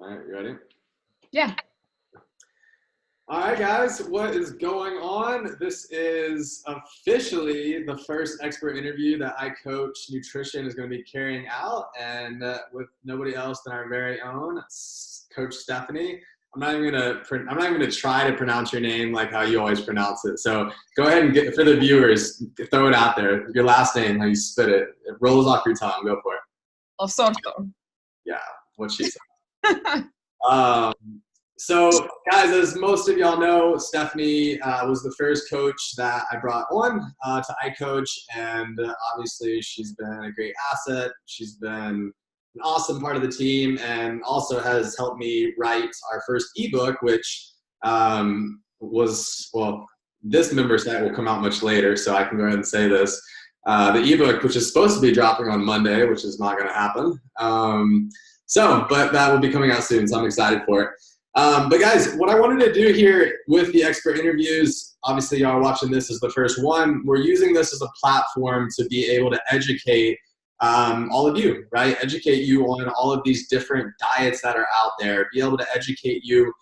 All right, you ready? Yeah. All right, guys, what is going on? This is officially the first expert interview that I Coach Nutrition is going to be carrying out, and with nobody else than our very own Coach Stephany. I'm not even gonna try to pronounce your name like how you always pronounce it. So go ahead and for the viewers, throw it out there. Your last name, how you spit it. It rolls off your tongue. Go for it. Lo sordo. Yeah, what she said. So, guys, as most of y'all know, Stephany was the first coach that I brought on to iCoach, and obviously she's been a great asset. She's been an awesome part of the team, and also has helped me write our first ebook, which this member site will come out much later, so I can go ahead and say this. The ebook, which is supposed to be dropping on Monday, which is not going to happen. But that will be coming out soon, so I'm excited for it. But guys, what I wanted to do here with the expert interviews, obviously y'all are watching this as the first one, we're using this as a platform to be able to educate all of you, right? Educate you on all of these different diets that are out there, be able to educate you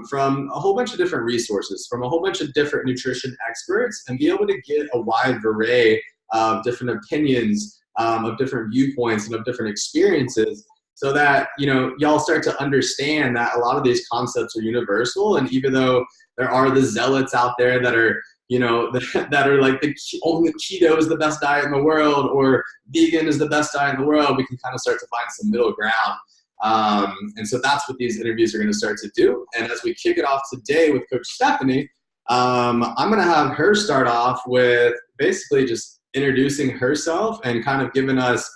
from a whole bunch of different resources, from a whole bunch of different nutrition experts, and be able to get a wide array of different opinions, of different viewpoints, and of different experiences, so that, you know, y'all start to understand that a lot of these concepts are universal. And even though there are the zealots out there that are, you know, that are like only keto is the best diet in the world, or vegan is the best diet in the world, we can kind of start to find some middle ground. And so that's what these interviews are going to start to do. And as we kick it off today with Coach Stephany, I'm going to have her start off with basically just introducing herself and kind of giving us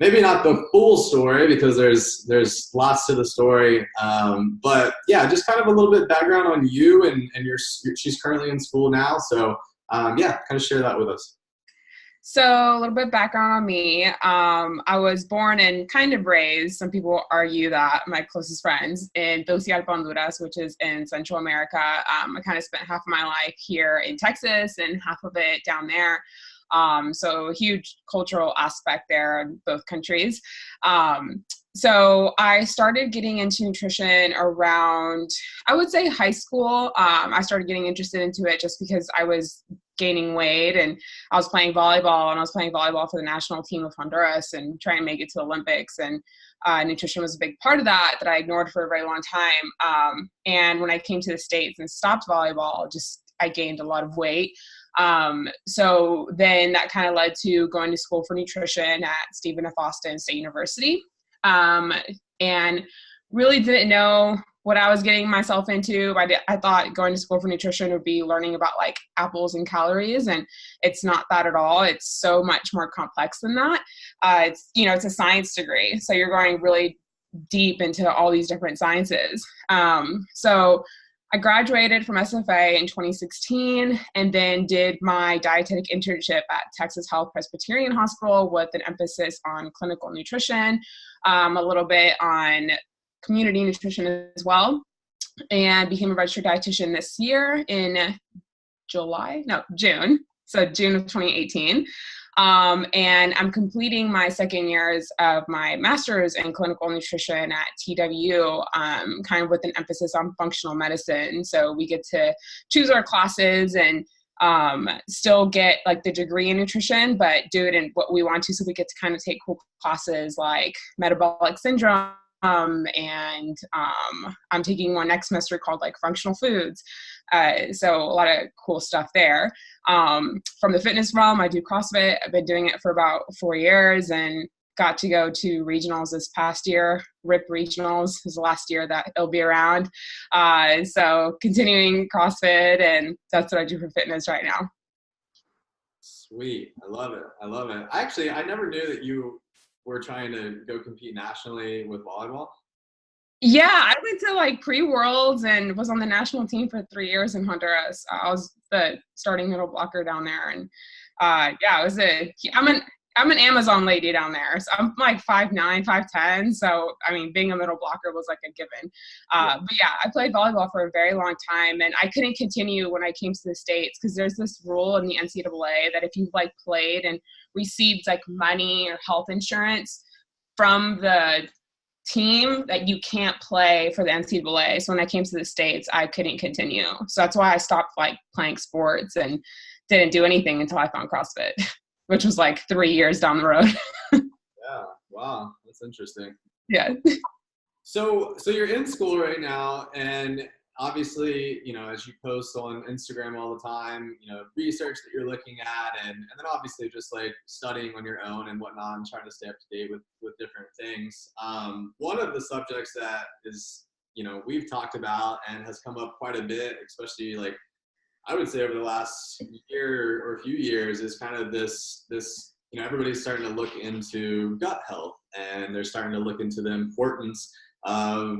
maybe not the full story, because there's lots to the story, but yeah, just kind of a little bit background on you and she's currently in school now, so yeah, kind of share that with us. So a little bit background on me. I was born and kind of raised, some people argue that my closest friends, in Tegucigalpa, Honduras, which is in Central America. I kind of spent half of my life here in Texas and half of it down there. So a huge cultural aspect there in both countries. So I started getting into nutrition around, I would say, high school. I started getting interested into it just because I was gaining weight, and I was playing volleyball, and I was playing volleyball for the national team of Honduras and trying to make it to the Olympics. And nutrition was a big part of that I ignored for a very long time. And when I came to the States and stopped volleyball, I gained a lot of weight. So then that kind of led to going to school for nutrition at Stephen F. Austin State University. And really didn't know what I was getting myself into. I thought going to school for nutrition would be learning about like apples and calories, and it's not that at all. It's so much more complex than that. It's a science degree, so you're going really deep into all these different sciences. So I graduated from SFA in 2016 and then did my dietetic internship at Texas Health Presbyterian Hospital with an emphasis on clinical nutrition, a little bit on community nutrition as well, and became a registered dietitian this year in June. So June of 2018. And I'm completing my second years of my master's in clinical nutrition at TW, kind of with an emphasis on functional medicine. So we get to choose our classes and still get like the degree in nutrition, but do it in what we want to. So we get to kind of take cool classes like metabolic syndrome. And I'm taking one next semester called like functional foods. So a lot of cool stuff there. From the fitness realm, I do CrossFit. I've been doing it for about 4 years and got to go to regionals this past year. RIP regionals is the last year that it'll be around. So continuing CrossFit, and that's what I do for fitness right now. Sweet. I love it. I never knew that you were trying to go compete nationally with volleyball. Yeah, I went to like pre-worlds and was on the national team for 3 years in Honduras. I was the starting middle blocker down there, and I'm an Amazon lady down there. So I'm like 5'9", 5'10". So I mean, being a middle blocker was like a given. But yeah, I played volleyball for a very long time, and I couldn't continue when I came to the States because there's this rule in the NCAA that if you've like played and received like money or health insurance from the team that you can't play for the NCAA. So when I came to the States, I couldn't continue. So that's why I stopped like playing sports and didn't do anything until I found CrossFit, which was like 3 years down the road. Yeah. Wow. That's interesting. Yeah. So you're in school right now, and obviously, you know, as you post on Instagram all the time, you know, research that you're looking at, and then obviously just like studying on your own and whatnot, and trying to stay up to date with different things. One of the subjects that is, you know, we've talked about and has come up quite a bit, especially like I would say over the last year or a few years, is kind of this, you know, everybody's starting to look into gut health, and they're starting to look into the importance of,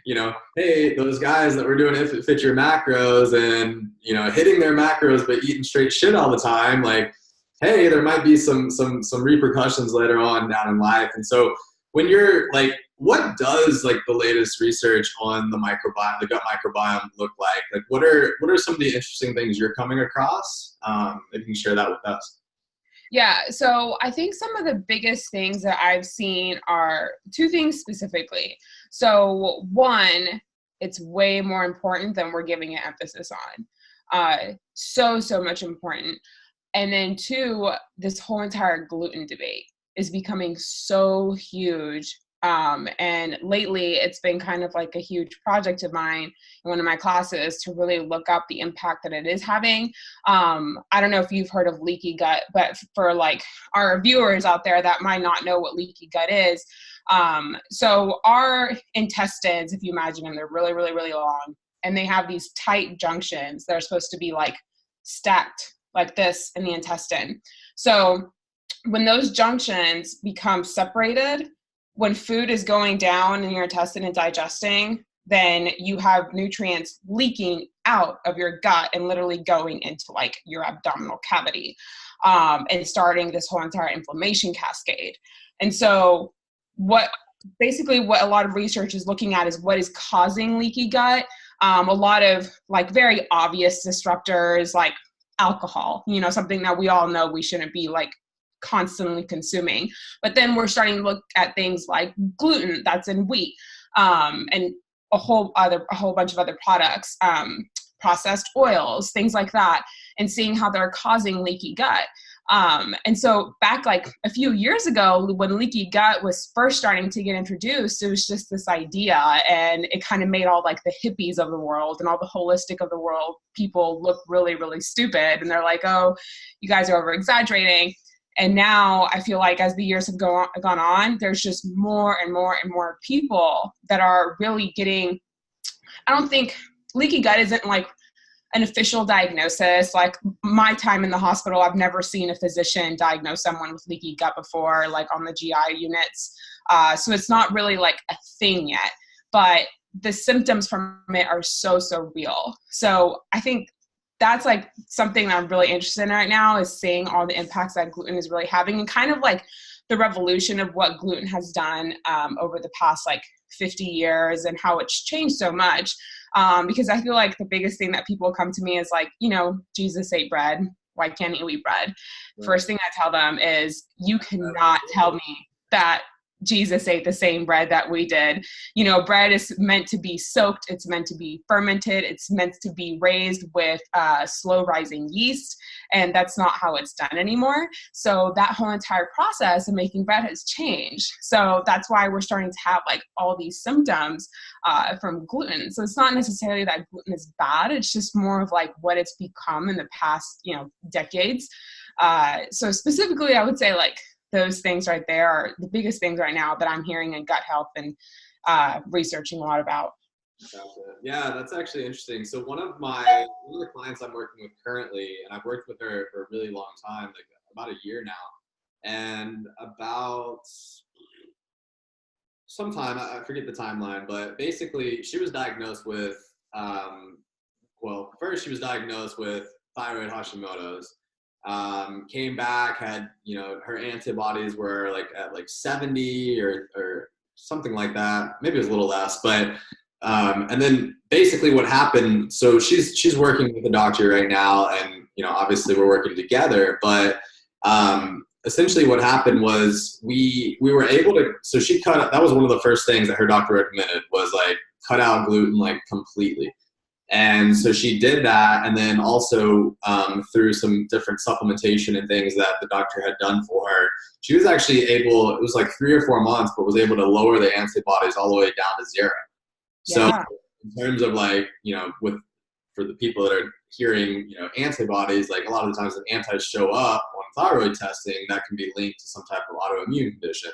you know, hey, those guys that were doing fit your macros and, you know, hitting their macros but eating straight shit all the time, like, hey, there might be some repercussions later on down in life. And so when you're like, what does like the latest research on the gut microbiome look like? Like, what are some of the interesting things you're coming across? If you can share that with us. Yeah, so I think some of the biggest things that I've seen are two things specifically. So one, it's way more important than we're giving it emphasis on. So much important. And then two, this whole entire gluten debate is becoming so huge. And lately it's been kind of like a huge project of mine in one of my classes to really look up the impact that it is having. I don't know if you've heard of leaky gut, but for like our viewers out there that might not know what leaky gut is. So our intestines, if you imagine them, they're really, really, really long, and they have these tight junctions that are supposed to be like stacked like this in the intestine. So when those junctions become separated, when food is going down in your intestine and digesting, then you have nutrients leaking out of your gut and literally going into like your abdominal cavity, and starting this whole entire inflammation cascade. And so what a lot of research is looking at is what is causing leaky gut. A lot of like very obvious disruptors like alcohol, you know, something that we all know we shouldn't be like constantly consuming. But then we're starting to look at things like gluten that's in wheat, and a whole bunch of other products, processed oils, things like that, and seeing how they're causing leaky gut. And so back like a few years ago, when leaky gut was first starting to get introduced, it was just this idea, and it kind of made all like the hippies of the world and all the holistic of the world people look really, really stupid. And they're like, oh, you guys are over exaggerating. And now I feel like as the years have gone on, there's just more and more and more people that are really getting, I don't think leaky gut isn't like an official diagnosis. Like my time in the hospital, I've never seen a physician diagnose someone with leaky gut before, like on the GI units. So it's not really like a thing yet, but the symptoms from it are so real. So I think that's like something that I'm really interested in right now, is seeing all the impacts that gluten is really having, and kind of like the revolution of what gluten has done over the past like 50 years and how it's changed so much. Because I feel like the biggest thing that people come to me is like, you know, Jesus ate bread. Why can't you eat bread? Right. First thing I tell them is, you cannot tell me that Jesus ate the same bread that we did. You know, bread is meant to be soaked. It's meant to be fermented. It's meant to be raised with slow rising yeast. And that's not how it's done anymore. So that whole entire process of making bread has changed. So that's why we're starting to have like all these symptoms from gluten. So it's not necessarily that gluten is bad. It's just more of like what it's become in the past, you know, decades. So specifically, I would say like those things right there are the biggest things right now that I'm hearing in gut health and researching a lot about. Yeah, that's actually interesting. So one of the clients I'm working with currently, and I've worked with her for a really long time, like about a year now, and about sometime, I forget the timeline, but basically she was diagnosed with, first she was diagnosed with thyroid Hashimotos. Came back, had, you know, her antibodies were like at like 70 or something like that. Maybe it was a little less, but, and then basically what happened, so she's working with a doctor right now, and, you know, obviously we're working together, but, essentially what happened was we were able to, so she cut, that was one of the first things that her doctor recommended was like cut out gluten like completely. And so she did that, and then also through some different supplementation and things that the doctor had done for her, she was actually able, it was like 3 or 4 months, but was able to lower the antibodies all the way down to 0. So in terms of like, you know, for the people that are hearing, you know, antibodies, like a lot of the times when antibodies show up on thyroid testing, that can be linked to some type of autoimmune condition.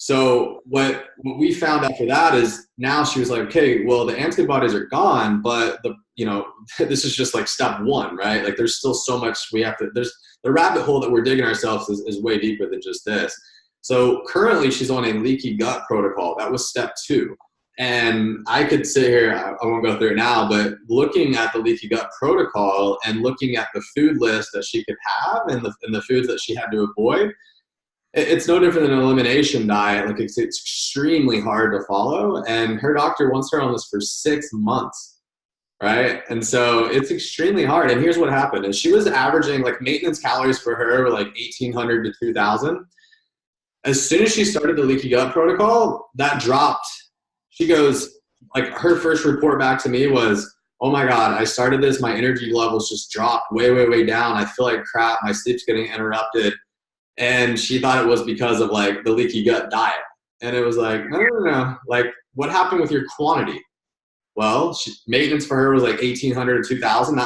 So what we found after that is now she was like, okay, well, the antibodies are gone, but you know, this is just like step 1, right? Like there's still so much there's the rabbit hole that we're digging ourselves is way deeper than just this. So currently she's on a leaky gut protocol. That was step 2. And I could sit here, I won't go through it now, but looking at the leaky gut protocol and looking at the food list that she could have and the foods that she had to avoid, it's no different than an elimination diet. Like it's extremely hard to follow. And her doctor wants her on this for 6 months, right? And so it's extremely hard. And here's what happened is she was averaging like maintenance calories for her were like 1,800 to 2,000. As soon as she started the leaky gut protocol, that dropped. She goes, like her first report back to me was, oh my God, I started this, my energy levels just dropped way, way, way down. I feel like crap, my sleep's getting interrupted. And she thought it was because of like the leaky gut diet. And it was like, no. Like what happened with your quantity? Well, maintenance for her was like 1,800 to 2,000.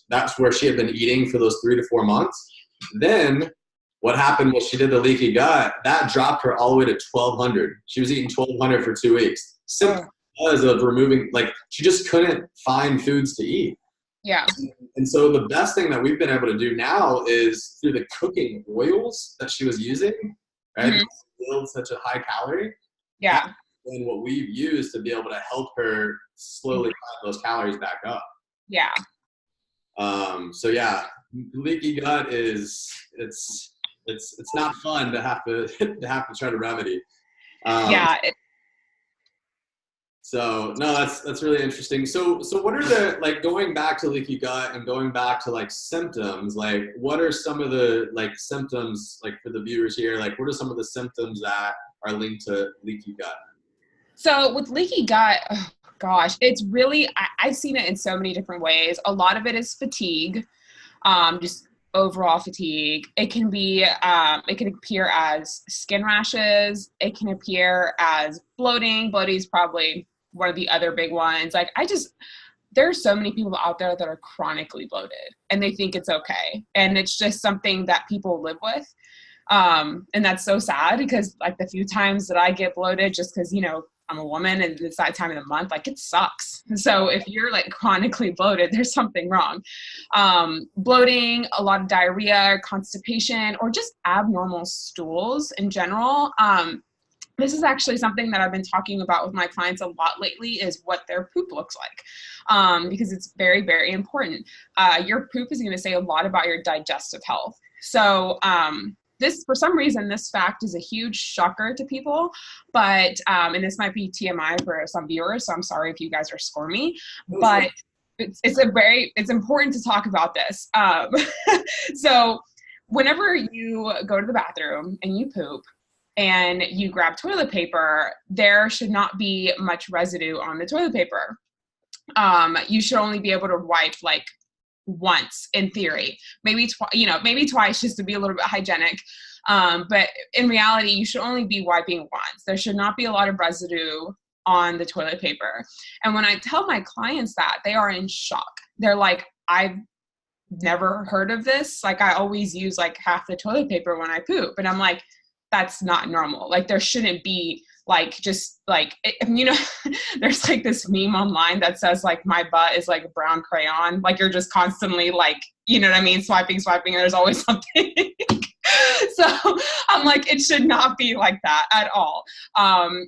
That's where she had been eating for those 3 to 4 months. Then what happened was she did the leaky gut. That dropped her all the way to 1,200. She was eating 1,200 for 2 weeks. Simply because of removing, like she just couldn't find foods to eat. Yeah. And so the best thing that we've been able to do now is through the cooking oils that she was using, right? Mm-hmm. Build such a high calorie. Yeah. And what we've used to be able to help her slowly climb those calories back up. Yeah. So yeah, leaky gut it's not fun to have to try to remedy. So no, that's really interesting. So what are the, like going back to leaky gut and going back to like symptoms, like what are some of the like symptoms, like for the viewers here, like what are some of the symptoms that are linked to leaky gut? So with leaky gut, oh gosh, it's really, I've seen it in so many different ways. A lot of it is fatigue, just overall fatigue. It can be, it can appear as skin rashes. It can appear as bloating. Bloating is probably one of the other big ones. Like there's so many people out there that are chronically bloated and they think it's okay. And it's just something that people live with. And that's so sad because like the few times that I get bloated just because, you know, I'm a woman and it's that time of the month, like it sucks. So if you're like chronically bloated, there's something wrong. Bloating, a lot of diarrhea, constipation, or just abnormal stools in general. This is actually something that I've been talking about with my clients a lot lately is what their poop looks like, because it's very, very important. Your poop is going to say a lot about your digestive health. So this, for some reason, this fact is a huge shocker to people, but, and this might be TMI for some viewers, so I'm sorry if you guys are squirmy, but it's important to talk about this. So whenever you go to the bathroom and you poop, and you grab toilet paper, there should not be much residue on the toilet paper. You should only be able to wipe like once in theory, maybe twice just to be a little bit hygienic. But in reality, you should only be wiping once. There should not be a lot of residue on the toilet paper. And when I tell my clients that, they are in shock. They're like, I've never heard of this. Like I always use like half the toilet paper when I poop. And I'm like, that's not normal. Like there shouldn't be like, just like, you know, there's like this meme online that says like, my butt is like a brown crayon. Like you're just constantly like, you know what I mean? Swiping, and there's always something. So I'm like, it should not be like that at all.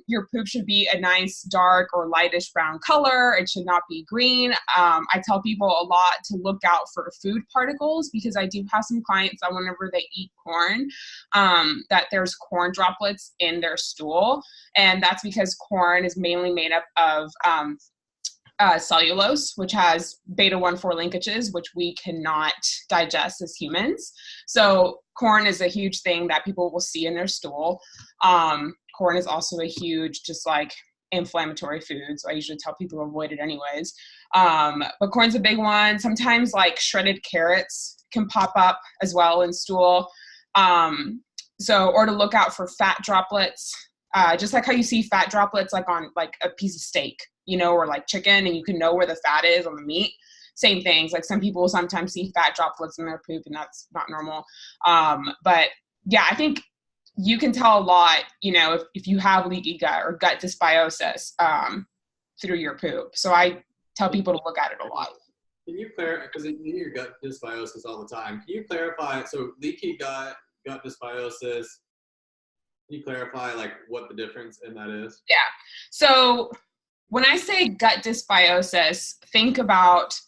Your poop should be a nice dark or lightish brown color. It should not be green. I tell people a lot to look out for food particles because I do have some clients that whenever they eat corn, that there's corn droplets in their stool. And that's because corn is mainly made up of cellulose, which has beta-1,4 linkages, which we cannot digest as humans. So corn is a huge thing that people will see in their stool. Corn is also a huge, just like inflammatory food. So I usually tell people to avoid it anyways. But corn's a big one. Sometimes like shredded carrots can pop up as well in stool. Or to look out for fat droplets, just like how you see fat droplets like on like a piece of steak, you know, or like chicken, and you can know where the fat is on the meat. Same things. Like some people will sometimes see fat droplets in their poop, and that's not normal. But yeah, I think you can tell a lot, you know, if you have leaky gut or gut dysbiosis through your poop. So I tell people to look at it a lot. Can you clarify, because you hear gut dysbiosis all the time. Can you clarify, so leaky gut, gut dysbiosis, can you clarify like what the difference in that is? Yeah. So when I say gut dysbiosis, think about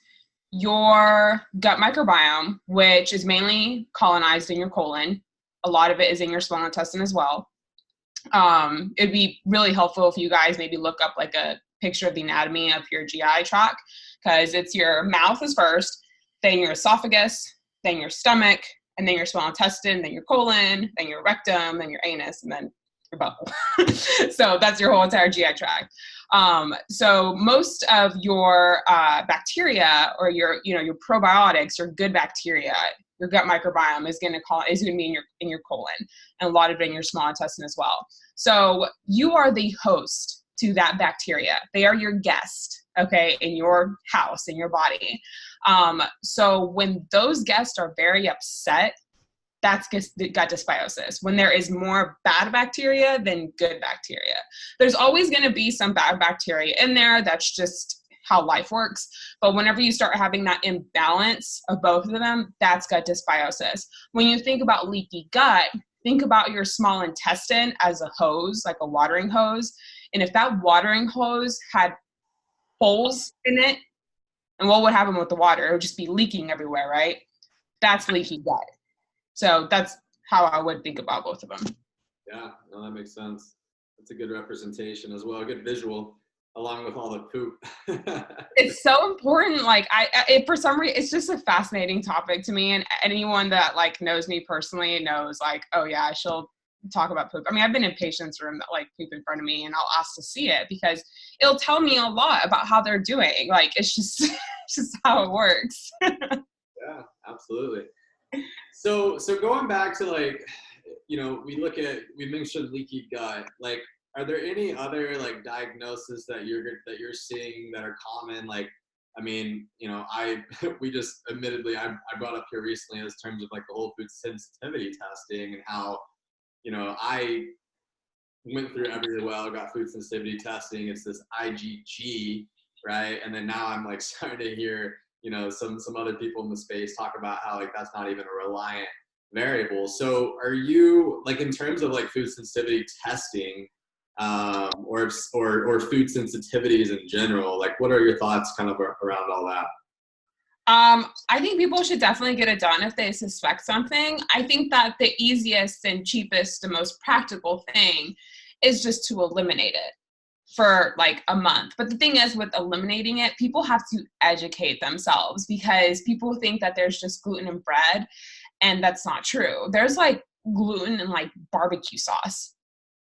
your gut microbiome, which is mainly colonized in your colon. A lot of it is in your small intestine as well. It'd be really helpful if you guys maybe look up like a picture of the anatomy of your GI tract, because it's your mouth is first, then your esophagus, then your stomach, and then your small intestine, then your colon, then your rectum, then your anus, and then your butthole. So that's your whole entire GI tract. So most of your bacteria or your probiotics, your good bacteria, your gut microbiome is going to be in your colon, and a lot of it in your small intestine as well. So you are the host to that bacteria. They are your guest, okay, in your house, in your body. So when those guests are very upset, that's gut dysbiosis. When there is more bad bacteria than good bacteria. There's always going to be some bad bacteria in there. That's just how life works. But whenever you start having that imbalance of both of them, that's gut dysbiosis. When you think about leaky gut, think about your small intestine as a hose, like a watering hose. And if that watering hose had holes in it, and what would happen with the water? It would just be leaking everywhere, right? That's leaky gut. So that's how I would think about both of them. Yeah, no, that makes sense. That's a good representation as well, a good visual, along with all the poop. It's so important. Like for some reason, it's just a fascinating topic to me. And anyone that like knows me personally knows like, oh yeah, she'll talk about poop. I mean, I've been in patients' room that like poop in front of me, and I'll ask to see it because it'll tell me a lot about how they're doing. Like it's just how it works. Yeah, absolutely. So going back to like, you know, we mentioned leaky gut. Like, are there any other like diagnoses that you're seeing that are common? Like, I mean, you know, we just admittedly I brought up here recently as terms of like the whole food sensitivity testing and how, you know, I went through got food sensitivity testing. It's this IgG, right? And then now I'm like starting to hear, you know, some other people in the space talk about how like that's not even a reliant variable. So are you like, in terms of like food sensitivity testing, or food sensitivities in general, like what are your thoughts kind of around all that? I think people should definitely get it done if they suspect something. I think that the easiest and cheapest and most practical thing is just to eliminate it for like a month. But the thing is, with eliminating it, people have to educate themselves, because people think that there's just gluten in bread, and that's not true. There's like gluten in like barbecue sauce,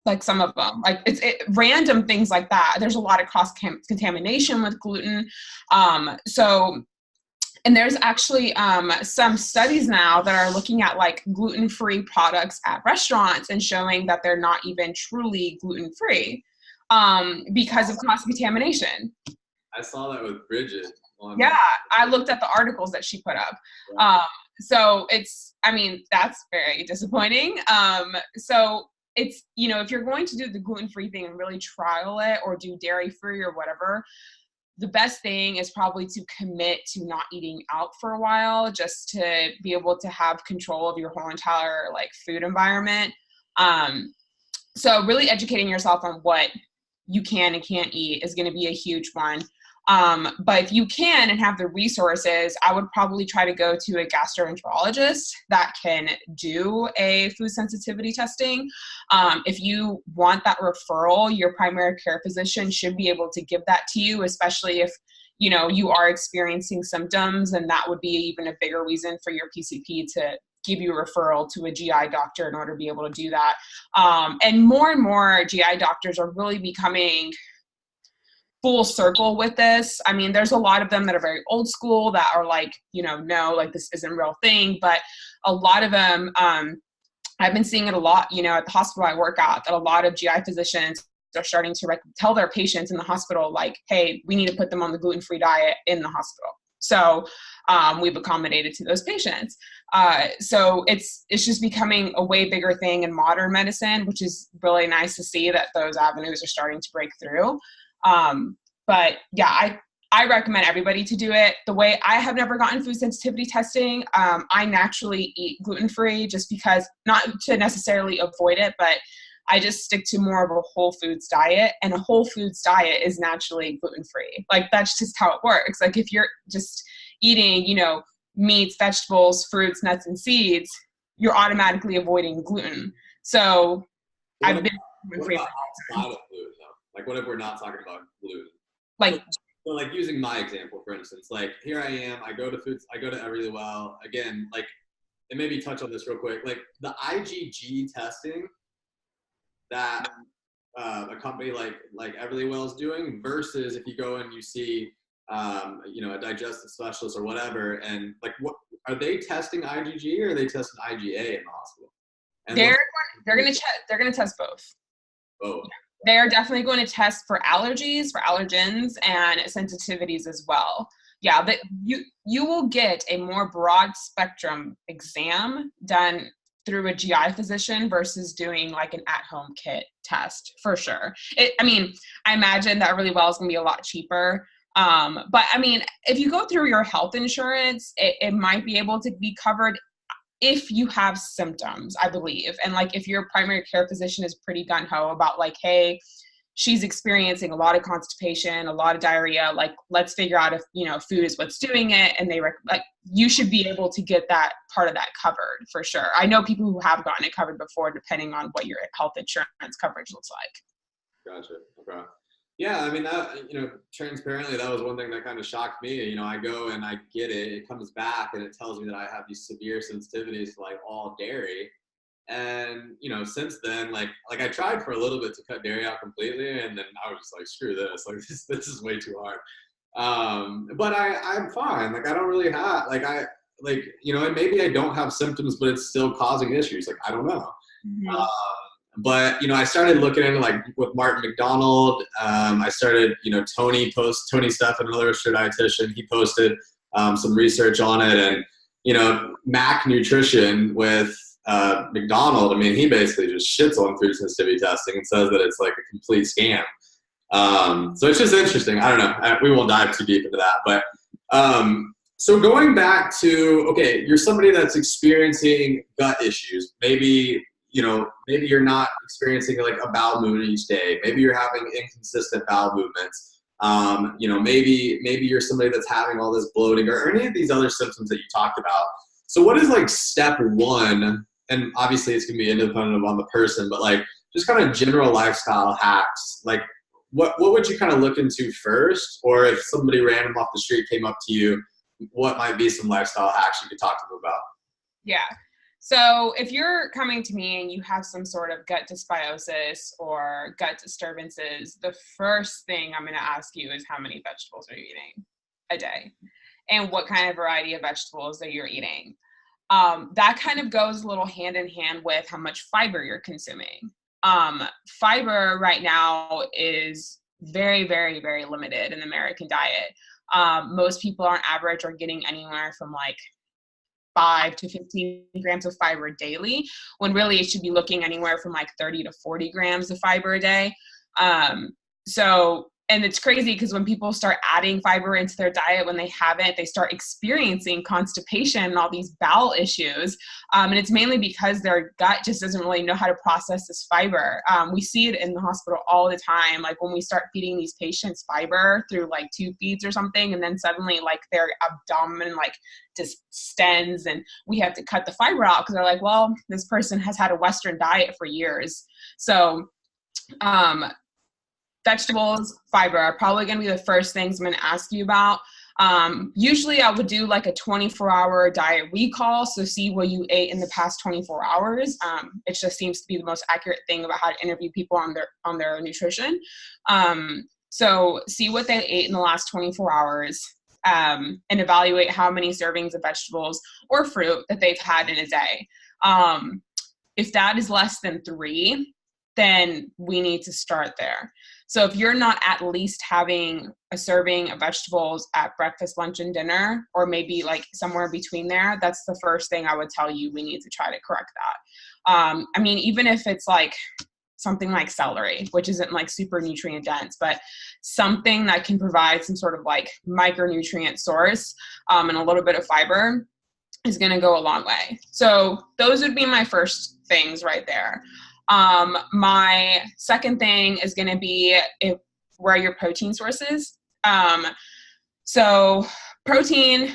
like some of them, like it's random things like that. There's a lot of cross contamination with gluten. And there's actually some studies now that are looking at like gluten-free products at restaurants and showing that they're not even truly gluten-free because of cross-contamination. I saw that with Bridget. Yeah, I looked at the articles that she put up. Yeah. So that's very disappointing. So it's, you know, if you're going to do the gluten-free thing and really trial it or do dairy-free or whatever, the best thing is probably to commit to not eating out for a while, just to be able to have control of your whole entire like food environment. So really educating yourself on what you can and can't eat is going to be a huge one. But if you can and have the resources, I would probably try to go to a gastroenterologist that can do a food sensitivity testing. If you want that referral, your primary care physician should be able to give that to you, especially if you are experiencing symptoms, and that would be even a bigger reason for your PCP to give you a referral to a GI doctor in order to be able to do that. And more GI doctors are really becoming full circle with this. I mean, there's a lot of them that are very old school that are like, no, like this isn't a real thing. But a lot of them, I've been seeing it a lot, at the hospital I work at, that a lot of GI physicians are starting to tell their patients in the hospital, like, hey, we need to put them on the gluten-free diet in the hospital. So we've accommodated to those patients. So it's just becoming a way bigger thing in modern medicine, which is really nice to see that those avenues are starting to break through. But yeah, I recommend everybody to do it. The way I have never gotten food sensitivity testing, I naturally eat gluten-free just because, not to necessarily avoid it, but I just stick to more of a whole foods diet, and a whole foods diet is naturally gluten-free. Like, that's just how it works. Like, if you're just eating, meats, vegetables, fruits, nuts, and seeds, you're automatically avoiding gluten. So I've been gluten-free. What about outside of gluten, though? Like, what if we're not talking about gluten? So like using my example, for instance, like here I am, I go to Everlywell. Again, like, and maybe touch on this real quick, like the IgG testing that a company like Everlywell is doing versus if you go and you see, a digestive specialist or whatever, and like, what are they testing IgG or are they testing IgA in the hospital? And they're gonna test both. Both. They're definitely going to test for allergies, for allergens, and sensitivities as well. Yeah, but you will get a more broad spectrum exam done through a GI physician versus doing like an at-home kit test, for sure. I imagine that Everlywell is going to be a lot cheaper. But I mean, if you go through your health insurance, it might be able to be covered if you have symptoms, I believe. And like, if your primary care physician is pretty gung-ho about like, hey, she's experiencing a lot of constipation, a lot of diarrhea, like, let's figure out if, food is what's doing it. And you should be able to get that part of that covered for sure. I know people who have gotten it covered before, depending on what your health insurance coverage looks like. Gotcha. Okay. Yeah, I mean, that, transparently, that was one thing that kind of shocked me. I go and I get it. It comes back and it tells me that I have these severe sensitivities to like all dairy. And, since then, like I tried for a little bit to cut dairy out completely. And then I was just like, screw this. Like, this is way too hard. But I'm fine. Like, I don't really have, and maybe I don't have symptoms, but it's still causing issues. Like, I don't know. Mm-hmm. But, I started looking into like with Martin McDonald. I started, Tony Stephan, another dietitian, he posted some research on it. And, Mac Nutrition with McDonald, I mean, he basically just shits on food sensitivity testing and says that it's like a complete scam. So it's just interesting. I don't know. We won't dive too deep into that. But so going back to, okay, you're somebody that's experiencing gut issues. Maybe you're not experiencing like a bowel movement each day. Maybe you're having inconsistent bowel movements. Maybe you're somebody that's having all this bloating or any of these other symptoms that you talked about. So what is like step one? And obviously it's going to be independent on the person, but like just kind of general lifestyle hacks. Like what would you kind of look into first? Or if somebody random off the street came up to you, what might be some lifestyle hacks you could talk to them about? Yeah. So if you're coming to me and you have some sort of gut dysbiosis or gut disturbances, the first thing I'm going to ask you is how many vegetables are you eating a day and what kind of variety of vegetables that you're eating. That kind of goes a little hand in hand with how much fiber you're consuming. Fiber right now is very, very, very limited in the American diet. Most people on average are getting anywhere from like 5 to 15 grams of fiber daily, when really it should be looking anywhere from like 30 to 40 grams of fiber a day. And it's crazy because when people start adding fiber into their diet, when they haven't, they start experiencing constipation and all these bowel issues. And it's mainly because their gut just doesn't really know how to process this fiber. We see it in the hospital all the time. Like when we start feeding these patients fiber through like tube feeds or something, and then suddenly like their abdomen like just distends and we have to cut the fiber out because they're like, well, this person has had a Western diet for years. So, vegetables, fiber are probably going to be the first things I'm going to ask you about. Usually I would do like a 24-hour diet recall. So see what you ate in the past 24 hours. It just seems to be the most accurate thing about how to interview people on their nutrition. So see what they ate in the last 24 hours, and evaluate how many servings of vegetables or fruit that they've had in a day. If that is less than 3, then we need to start there. So if you're not at least having a serving of vegetables at breakfast, lunch, and dinner, or maybe like somewhere between there, that's the first thing I would tell you we need to try to correct that. I mean, even if it's like something like celery, which isn't like super nutrient dense, but something that can provide some sort of like micronutrient source, and a little bit of fiber is going to go a long way. So those would be my first things right there. My second thing is going to be where are your protein sources. So protein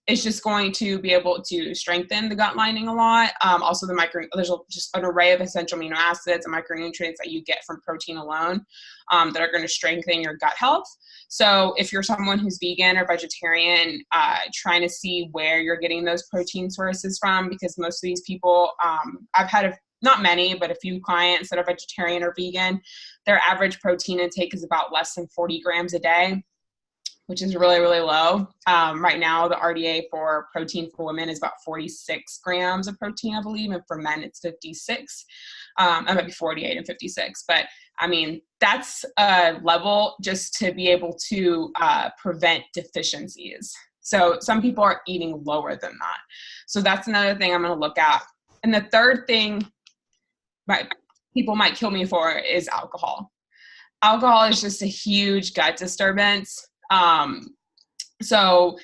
is just going to be able to strengthen the gut lining a lot. Also there's just an array of essential amino acids and micronutrients that you get from protein alone, that are going to strengthen your gut health. So if you're someone who's vegan or vegetarian, trying to see where you're getting those protein sources from, because most of these people, I've had not many, but a few clients that are vegetarian or vegan, their average protein intake is about less than 40 grams a day, which is really, really low. Right now, the RDA for protein for women is about 46 grams of protein, I believe, and for men, it's 56. It might be 48 and 56, but I mean, that's a level just to be able to prevent deficiencies. So some people are eating lower than that. So that's another thing I'm going to look at. And the third thing people might kill me for is alcohol. Alcohol is just a huge gut disturbance. So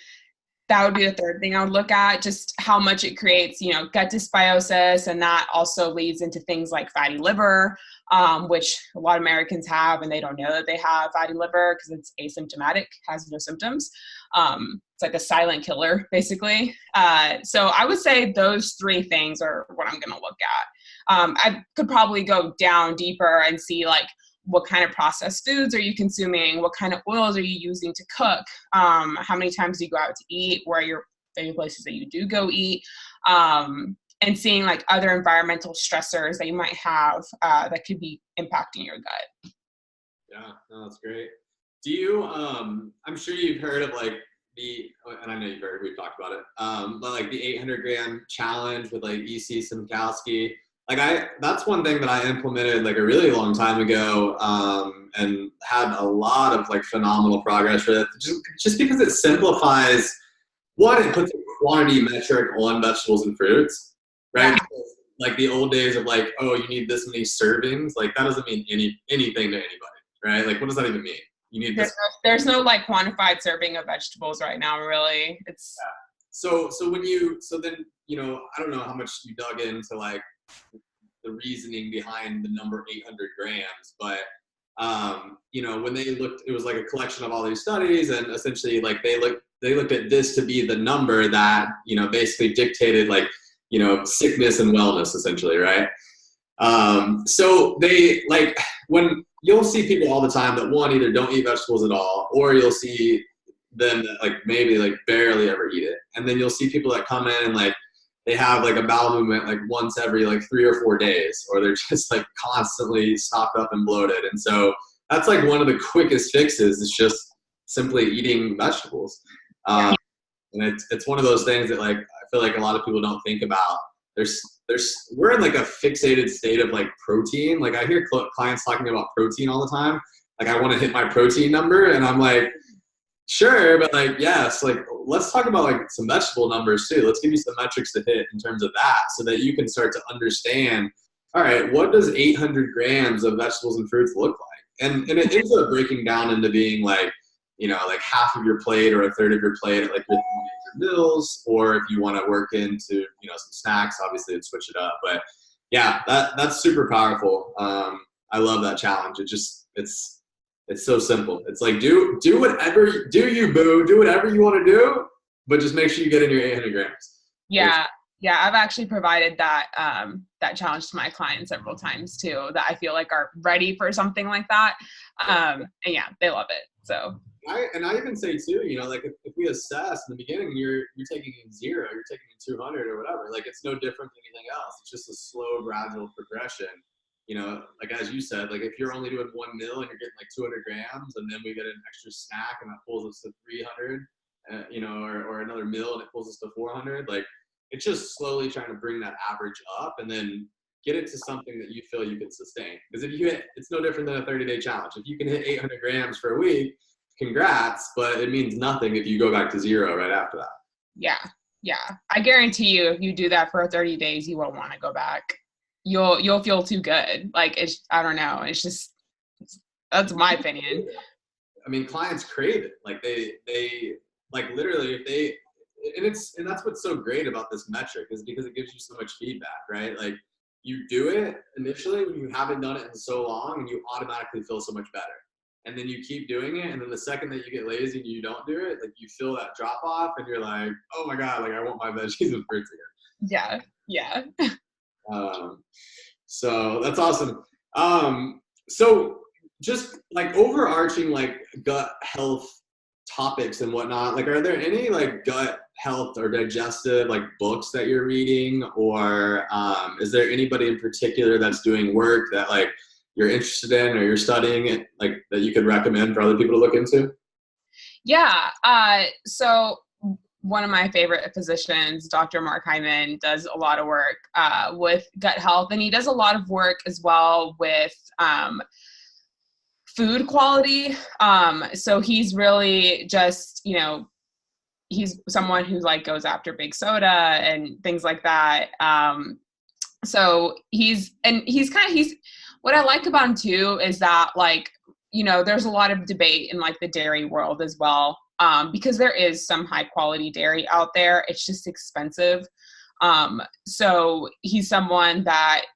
that would be the third thing I would look at, just how much it creates, gut dysbiosis. And that also leads into things like fatty liver, which a lot of Americans have, and they don't know that they have fatty liver because it's asymptomatic, has no symptoms. It's like a silent killer, basically. So I would say those 3 things are what I'm going to look at. I could probably go down deeper and see like, what kind of processed foods are you consuming? What kind of oils are you using to cook? How many times do you go out to eat? Where are your favorite places that you do go eat? And seeing like other environmental stressors that you might have that could be impacting your gut. Yeah, no, that's great. Do you, I'm sure you've heard of like and I know you've heard, we've talked about it, but like the 800 gram challenge with like E.C. Simkowski. Like that's one thing that I implemented like a really long time ago, and had a lot of like phenomenal progress with, just because it simplifies it puts a quantity metric on vegetables and fruits, right? Yeah. Like the old days of like, oh, you need this many servings. Like that doesn't mean anything to anybody, right? Like what does that even mean? You need this. There's no like quantified serving of vegetables right now, really. It's so then, I don't know how much you dug into like the reasoning behind the number 800 grams, but when they looked, it was like a collection of all these studies, and essentially like they looked at this to be the number that basically dictated like sickness and wellness, essentially, right? So they like, when you'll see people all the time that either don't eat vegetables at all, or you'll see them that like maybe like barely ever eat it, and then you'll see people that come in and like they have like a bowel movement like once every like 3 or 4 days, or they're just like constantly stopped up and bloated. And so that's like one of the quickest fixes is just simply eating vegetables. And it's one of those things that like I feel like a lot of people don't think about. We're in like a fixated state of like protein. Like I hear clients talking about protein all the time. Like I want to hit my protein number, and I'm like, sure, but like, yes, like let's talk about like some vegetable numbers too. Let's give you some metrics to hit in terms of that, so that you can start to understand, all right, what does 800 grams of vegetables and fruits look like? And it ends up breaking down into being like, like half of your plate or a third of your plate at like your major meals, or if you want to work into, some snacks, obviously it'd switch it up. But yeah, that's super powerful. I love that challenge. It's so simple. It's like, do whatever you want to do, but just make sure you get in your 800 grams. Yeah. Yeah, I've actually provided that that challenge to my clients several times too, that I feel like are ready for something like that. And yeah, they love it. So I even say too, you know, like if we assess in the beginning, you're taking in 0, you're taking in 200 or whatever. Like it's no different than anything else. It's just a slow, gradual progression. You know, like as you said, like if you're only doing 1 meal and you're getting like 200 grams, and then we get an extra snack and that pulls us to 300, you know, or another meal and it pulls us to 400. Like it's just slowly trying to bring that average up and then get it to something that you feel you can sustain. Because if you hit, it's no different than a 30-day challenge. If you can hit 800 grams for a week, congrats, but it means nothing if you go back to 0 right after that. Yeah. Yeah. I guarantee you, if you do that for 30 days, you won't want to go back. You'll feel too good. Like it's, I don't know. It's just, that's my opinion. I mean, clients crave it. Like they like literally if they, and that's what's so great about this metric is because it gives you so much feedback, right? Like you do it initially when you haven't done it in so long and you automatically feel so much better. And then you keep doing it. And then the second that you get lazy and you don't do it, like you feel that drop off and you're like, oh my God, like I want my veggies and fruits again. Yeah. Yeah. So that's awesome. So just like overarching like gut health topics and whatnot, like are there any like gut health or digestive like books that you're reading, or is there anybody in particular that's doing work that like you're interested in or you're studying it, like that you could recommend for other people to look into? Yeah. So one of my favorite physicians, Dr. Mark Hyman, does a lot of work with gut health, and he does a lot of work as well with food quality. So he's really just, you know, he's someone who like goes after big soda and things like that. So what I like about him too is that like, you know, there's a lot of debate in like the dairy world as well. Because there is some high quality dairy out there. It's just expensive. So he's someone that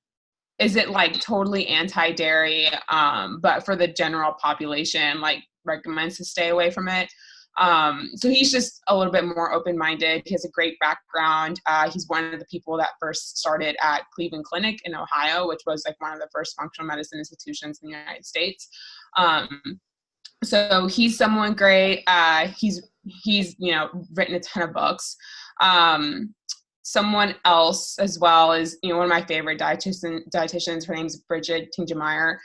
isn't like totally anti-dairy, but for the general population, like recommends to stay away from it. So he's just a little bit more open-minded. He has a great background. He's one of the people that first started at Cleveland Clinic in Ohio, which was like one of the first functional medicine institutions in the United States. So he's someone great. He's, you know, written a ton of books. Someone else as well is, you know, one of my favorite dietitians. Her name's Bridget Tingemeyer.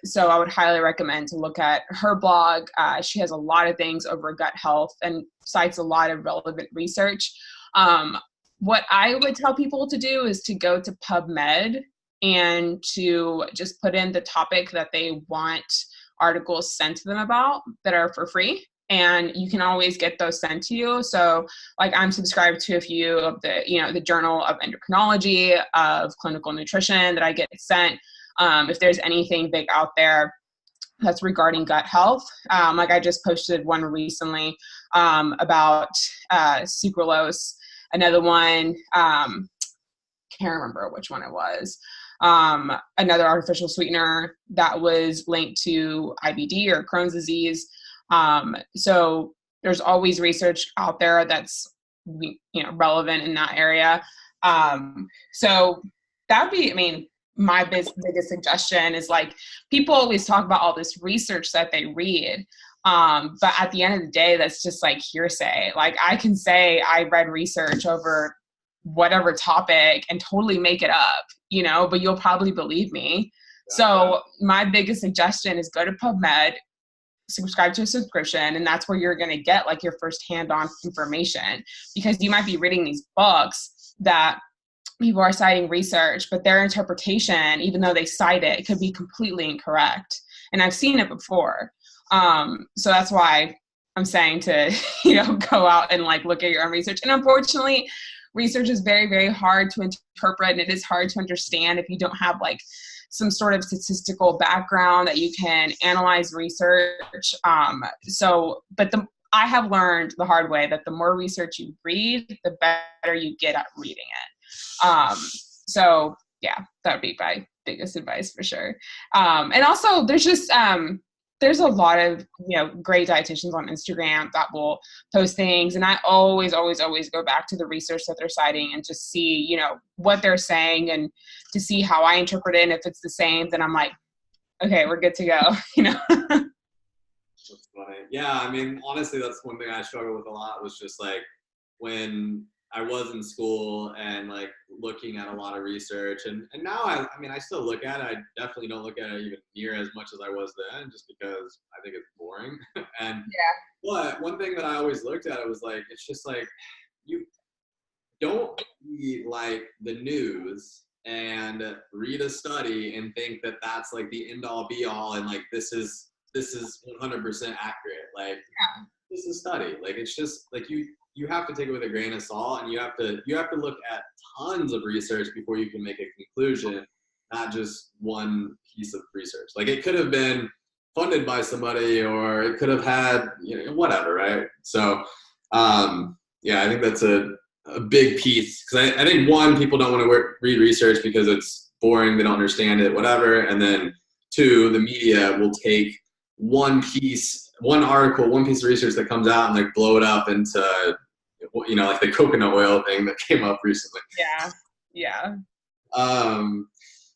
So I would highly recommend to look at her blog. She has a lot of things over gut health and cites a lot of relevant research. What I would tell people to do is to go to PubMed and to just put in the topic that they want articles sent to them about that are for free. And you can always get those sent to you. So like I'm subscribed to a few of the, you know, the Journal of Endocrinology, of Clinical Nutrition that I get sent. If there's anything big out there that's regarding gut health. Like I just posted one recently about sucralose. Another one, can't remember which one it was. Another artificial sweetener that was linked to IBD or Crohn's disease. So there's always research out there that's, you know, relevant in that area. So that would be, I mean, my biggest suggestion is like people always talk about all this research that they read. But at the end of the day, that's just like hearsay. Like I can say I read research over whatever topic and totally make it up, you know, but you'll probably believe me. So my biggest suggestion is go to PubMed, subscribe to a subscription, and that's where you're going to get like your first hand-on information, because you might be reading these books that people are citing research, but their interpretation, even though they cite it, could be completely incorrect. And I've seen it before. So that's why I'm saying to, you know, go out and like look at your own research. And unfortunately, research is very, very hard to interpret, and it is hard to understand if you don't have like some sort of statistical background that you can analyze research. I have learned the hard way that the more research you read, the better you get at reading it. So yeah, that would be my biggest advice for sure. And also there's just, there's a lot of, great dietitians on Instagram that will post things. And I always go back to the research that they're citing and just see, what they're saying and to see how I interpret it. And if it's the same, then I'm like, okay, we're good to go, That's funny. Yeah, I mean, honestly, that's one thing I struggle with a lot was just like when I was in school and like looking at a lot of research and now I mean, I still look at it. I definitely don't look at it even near as much as I was then just because I think it's boring. And but one thing that I always looked at, it was like, it's just like, you don't read like the news and read a study and think that that's like the end all be all and like this is 100% accurate. Like this is a study. Like it's just like you have to take it with a grain of salt and you have to look at tons of research before you can make a conclusion, not just one piece of research. Like it could have been funded by somebody or it could have had whatever, right? So I think that's a big piece because I think one, people don't want to read research because it's boring, they don't understand it, whatever. And then two, the media will take one article, one piece of research that comes out and like blow it up into, like the coconut oil thing that came up recently. Yeah.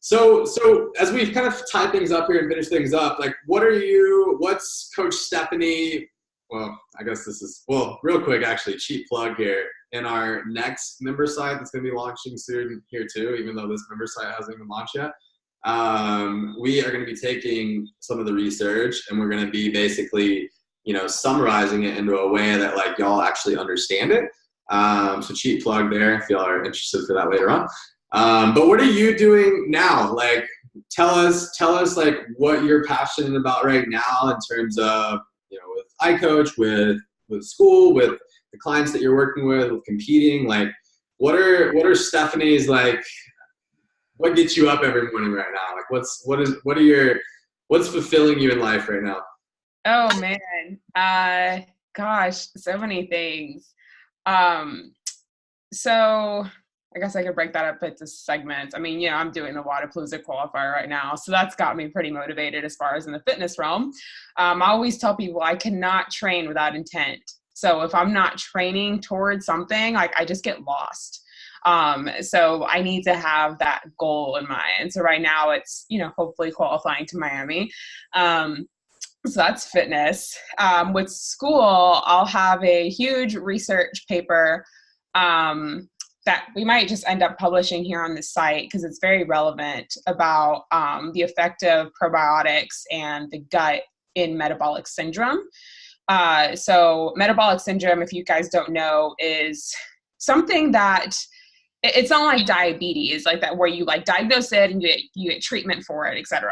So as we kind of tie things up here and finish things up, like what's Coach Stephany? Well, I guess real quick, actually, cheap plug here. In our next member site that's going to be launching soon here too, even though this member site hasn't even launched yet. We are going to be taking some of the research and we're going to be basically, summarizing it into a way that like y'all actually understand it. So cheap plug there if y'all are interested for that later on. But what are you doing now? Like, tell us like what you're passionate about right now in terms of, with iCoach, with school, with the clients that you're working with competing. Like, what are Stephany's like? What gets you up every morning right now? Like, what's fulfilling you in life right now? Oh man, gosh, so many things. So I guess I could break that up into segments. I mean, I'm doing the Wodapalooza qualifier right now, so that's got me pretty motivated as far as in the fitness realm. I always tell people I cannot train without intent. So if I'm not training towards something, like I just get lost. So I need to have that goal in mind. So right now it's, hopefully qualifying to Miami. So that's fitness. With school, I'll have a huge research paper that we might just end up publishing here on the site because it's very relevant about the effect of probiotics and the gut in metabolic syndrome. So metabolic syndrome, if you guys don't know, is something that it's not like diabetes, like that where you like diagnose it and you get treatment for it, etc.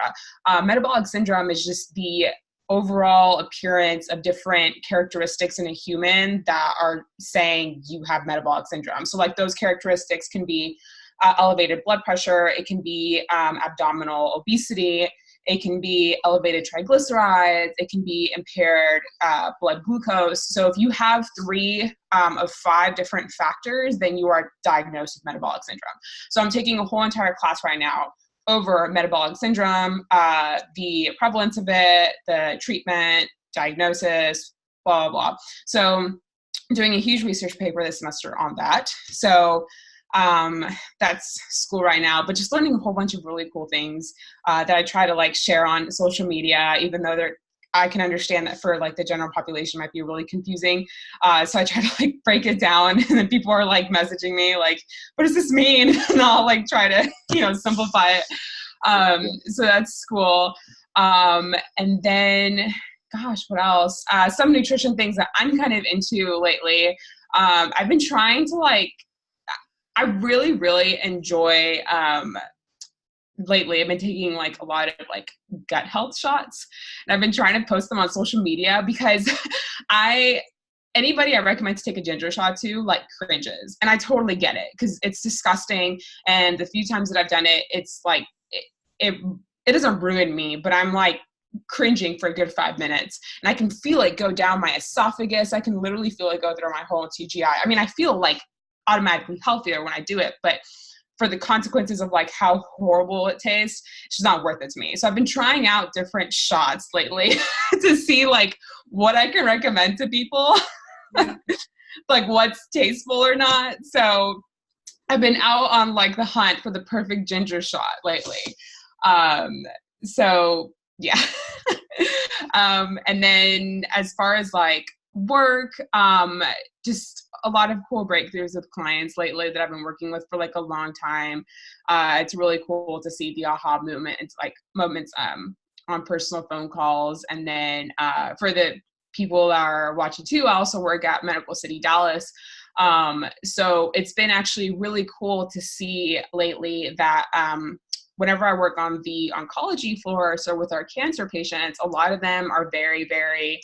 Metabolic syndrome is just the overall appearance of different characteristics in a human that are saying you have metabolic syndrome. So like those characteristics can be elevated blood pressure, it can be abdominal obesity, it can be elevated triglycerides, it can be impaired blood glucose. So if you have 3 of 5 different factors, then you are diagnosed with metabolic syndrome. So I'm taking a whole entire class right now over metabolic syndrome, the prevalence of it, the treatment, diagnosis, blah, blah, blah. So I'm doing a huge research paper this semester on that. So that's school right now, but just learning a whole bunch of really cool things that I try to like share on social media, even though I can understand that for like the general population might be really confusing. So I try to like break it down and then people are like messaging me like, what does this mean? And I'll like try to, simplify it. So that's cool. And then, gosh, what else? Some nutrition things that I'm kind of into lately. I've been trying to I really, really enjoy, lately I've been taking like a lot of like gut health shots and I've been trying to post them on social media because anybody I recommend to take a ginger shot to like cringes, and I totally get it because it's disgusting. And the few times that I've done it, it's like, it doesn't ruin me, but I'm like cringing for a good 5 minutes and I can feel it go down my esophagus. I can literally feel it go through my whole TGI. I mean, I feel like automatically healthier when I do it, but for the consequences of like how horrible it tastes, it's just not worth it to me. So I've been trying out different shots lately to see like what I can recommend to people, like what's tasteful or not. So I've been out on like the hunt for the perfect ginger shot lately. So yeah. And then as far as like work, just a lot of cool breakthroughs with clients lately that I've been working with for like a long time. It's really cool to see the aha movement. It's like moments on personal phone calls. And then for the people that are watching too, I also work at Medical City Dallas. So it's been actually really cool to see lately that whenever I work on the oncology floor, so with our cancer patients, a lot of them are very, very,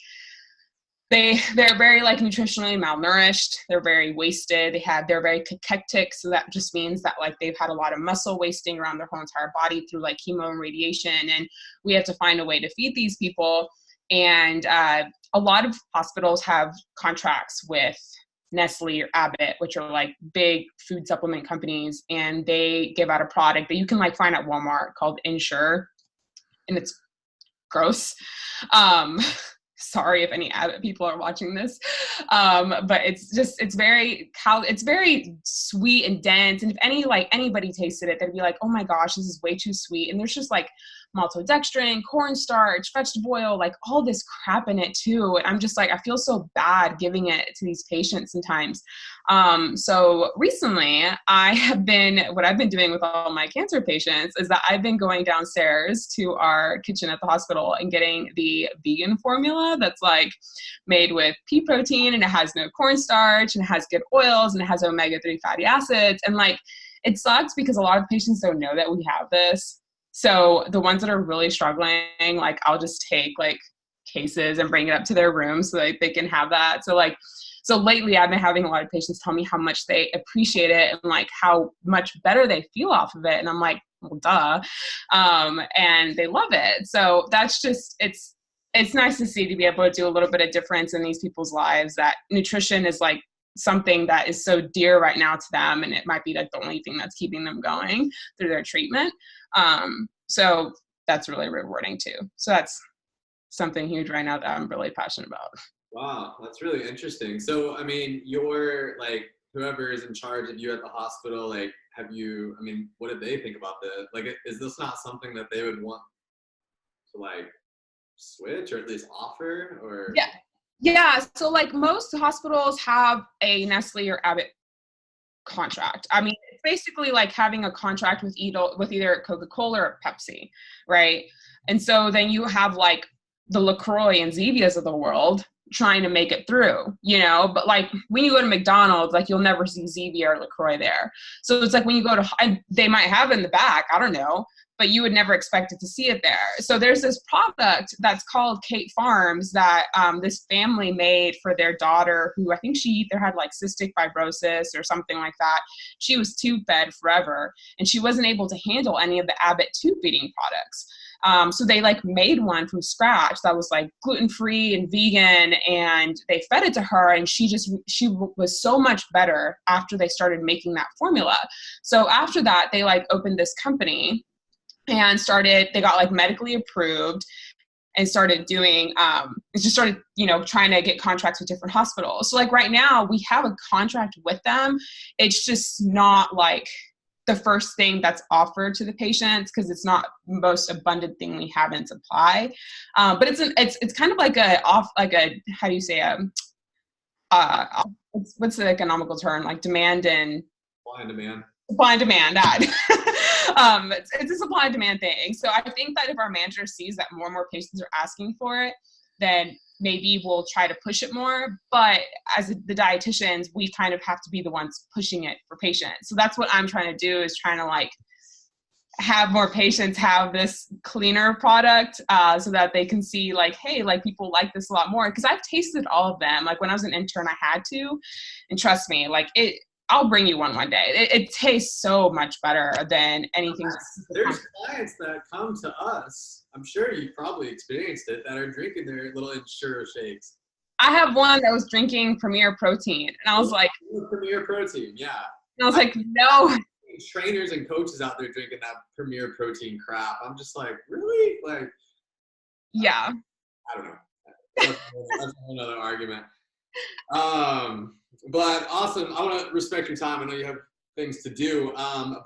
they're very like nutritionally malnourished. They're very wasted. They're very cachectic. So that just means that like they've had a lot of muscle wasting around their whole entire body through like chemo and radiation. And we have to find a way to feed these people. And a lot of hospitals have contracts with Nestle or Abbott, which are like big food supplement companies, and they give out a product that you can like find at Walmart called Ensure, and it's gross. Sorry if any Abbott people are watching this, but it's very sweet and dense, and if anybody tasted it, they'd be like, oh my gosh, this is way too sweet. And there's just like maltodextrin, cornstarch, vegetable oil, like all this crap in it too. And I'm just like, I feel so bad giving it to these patients sometimes. So recently what I've been doing with all my cancer patients is that I've been going downstairs to our kitchen at the hospital and getting the vegan formula that's like made with pea protein, and it has no cornstarch, and it has good oils, and it has omega-3 fatty acids. And like, it sucks because a lot of patients don't know that we have this. So the ones that are really struggling, like I'll just take like cases and bring it up to their room so that they can have that. So lately I've been having a lot of patients tell me how much they appreciate it and like how much better they feel off of it. And I'm like, well, duh. And they love it. So that's just, it's nice to see, to be able to do a little bit of difference in these people's lives, that nutrition is like something that is so dear right now to them. And it might be like the only thing that's keeping them going through their treatment. So that's really rewarding too. So that's something huge right now that I'm really passionate about. Wow, that's really interesting. So, I mean, you're like, whoever is in charge of you at the hospital, like, what did they think about this? Like, is this not something that they would want to like switch or at least offer? Or yeah. So like most hospitals have a Nestle or Abbott contract. I mean, it's basically like having a contract with either Coca-Cola or Pepsi, right? And so then you have like the LaCroix and Zevias of the world trying to make it through, but like when you go to McDonald's, like you'll never see Zevia or LaCroix there. So it's like when you go to, they might have it in the back, I don't know, but you would never expect it to see it there. So there's this product that's called Kate Farms that this family made for their daughter, who I think she either had like cystic fibrosis or something like that. She was tube fed forever, and she wasn't able to handle any of the Abbott tube feeding products. So they like made one from scratch that was like gluten-free and vegan, and they fed it to her, and she was so much better after they started making that formula. So after that, they like opened this company and they got like medically approved and started doing, trying to get contracts with different hospitals. So like right now we have a contract with them. It's just not like the first thing that's offered to the patients, because it's not the most abundant thing we have in supply. But it's kind of like how do you say, what's the economical term? Like demand and supply and demand. Supply and demand. It's a supply and demand thing. So I think that if our manager sees that more and more patients are asking for it, then maybe we'll try to push it more. But as the dietitians, we kind of have to be the ones pushing it for patients. So that's what I'm trying to do, is trying to like have more patients have this cleaner product, so that they can see like, hey, like people like this a lot more. Because I've tasted all of them. Like when I was an intern, I had to, and trust me, like I'll bring you one day. It tastes so much better than anything. There's clients that come to us, I'm sure you probably experienced it, that are drinking their little Ensure shakes. I have one that was drinking Premier Protein, and I was like, Premier Protein, yeah. And I was like, no. trainers and coaches out there drinking that Premier Protein crap. I'm just like, really? Like, yeah. I don't know. That's a whole other argument. But awesome. I want to respect your time. I know you have things to do.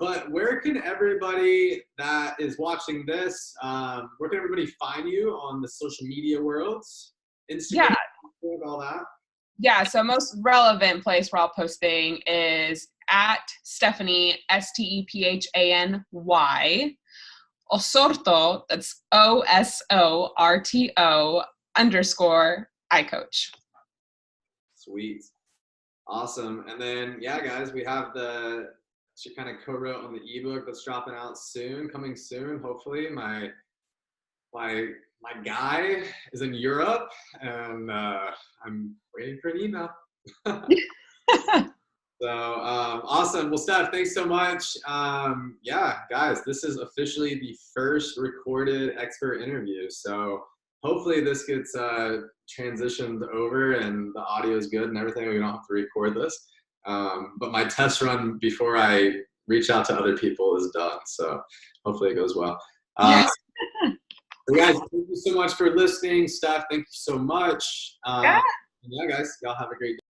But where can everybody that is watching this, where can everybody find you on the social media worlds? Instagram, all that? Yeah, so most relevant place where I'll posting is at Stephany, Stephany, Osorto, that's OSORTO _ I coach. Sweet. Awesome. And then, yeah, guys, we have she kind of co-wrote on the ebook that's dropping out soon, coming soon, hopefully. My guy is in Europe, and I'm waiting for an email. So awesome. Well, Steph, thanks so much. Yeah, guys, this is officially the first recorded expert interview. So hopefully this gets transitioned over and the audio is good and everything. We don't have to record this. But my test run before I reach out to other people is done. So hopefully it goes well. Yes. So guys, thank you so much for listening. Steph, thank you so much. Yeah, guys, y'all have a great day.